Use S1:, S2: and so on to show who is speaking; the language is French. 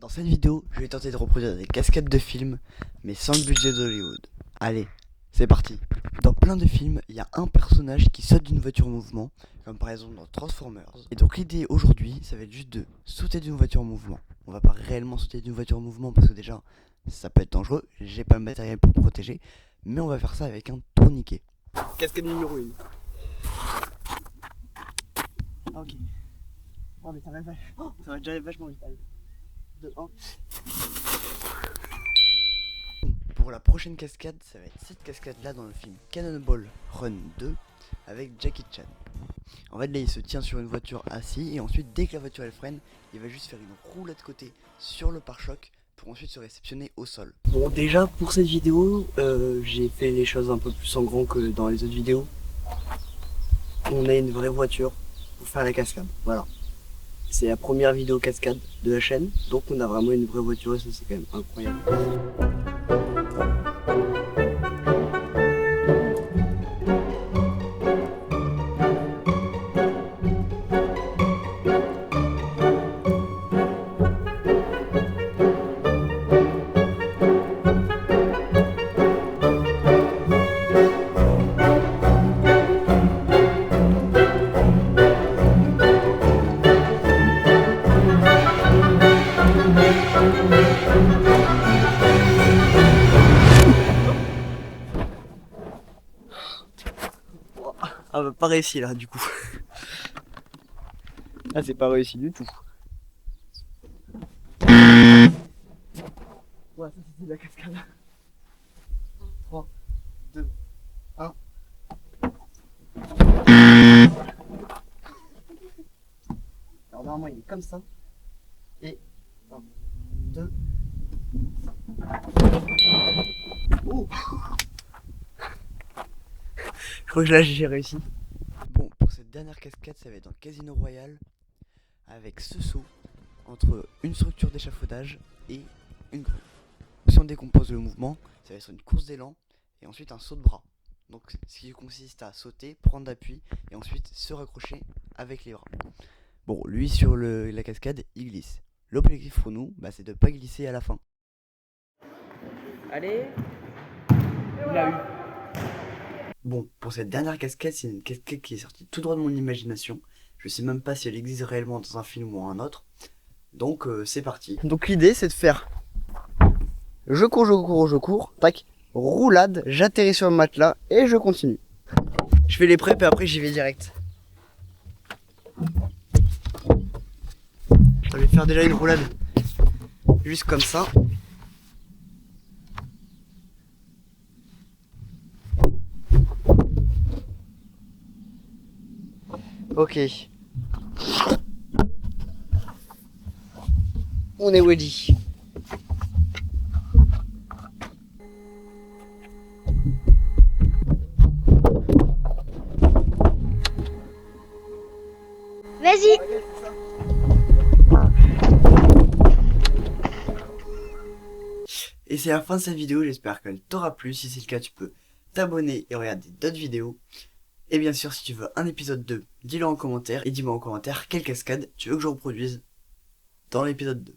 S1: Dans cette vidéo, je vais tenter de reproduire des cascades de films, mais sans le budget d'Hollywood. Allez, c'est parti. Dans plein de films, il y a un personnage qui saute d'une voiture en mouvement, comme par exemple dans Transformers. Et donc l'idée aujourd'hui, ça va être juste de sauter d'une voiture en mouvement. On va pas réellement sauter d'une voiture en mouvement parce que déjà, ça peut être dangereux, j'ai pas le matériel pour protéger, mais on va faire ça avec un tourniquet.
S2: Cascade numéro 1. Ah, ok. Oh mais ça va déjà vachement vite. Allez. 2, 1.
S1: Pour la prochaine cascade, ça va être cette cascade là dans le film Cannonball Run 2 avec Jackie Chan. En fait là il se tient sur une voiture assis et ensuite dès que la voiture elle freine, il va juste faire une roulade de côté sur le pare-choc pour ensuite se réceptionner au sol.
S2: Bon déjà pour cette vidéo, j'ai fait les choses un peu plus en grand que dans les autres vidéos. On a une vraie voiture pour faire la cascade, voilà. C'est la première vidéo cascade de la chaîne, donc on a vraiment une vraie voiture et ça c'est quand même incroyable. Ah bah pas réussi là du coup. Là c'est pas réussi du tout. Ouais ça c'était de la cascade. 3, 2, 1. Alors normalement il est comme ça. Et 1, 2. Oh, je crois que là j'ai réussi.
S1: Bon, pour cette dernière cascade, ça va être dans Casino Royale avec ce saut entre une structure d'échafaudage et une grue. Si on décompose le mouvement, ça va être une course d'élan et ensuite un saut de bras. Donc ce qui consiste à sauter, prendre appui et ensuite se raccrocher avec les bras. Bon, lui sur la cascade, il glisse. L'objectif pour nous, c'est de pas glisser à la fin.
S2: Allez. Il a eu.
S1: Bon, pour cette dernière cascade, c'est une cascade qui est sortie tout droit de mon imagination. Je sais même pas si elle existe réellement dans un film ou un autre. Donc c'est parti.
S2: Donc l'idée c'est de faire je cours, tac, roulade, j'atterris sur le matelas et je continue. Je fais les preps et après j'y vais direct. Je vais faire déjà une roulade juste comme ça. Ok. On est ready.
S3: Vas-y.
S1: Et c'est la fin de cette vidéo, j'espère qu'elle t'aura plu. Si c'est le cas, tu peux t'abonner et regarder d'autres vidéos. Et bien sûr, si tu veux un épisode 2, dis-le en commentaire et dis-moi en commentaire quelle cascade tu veux que je reproduise dans l'épisode 2.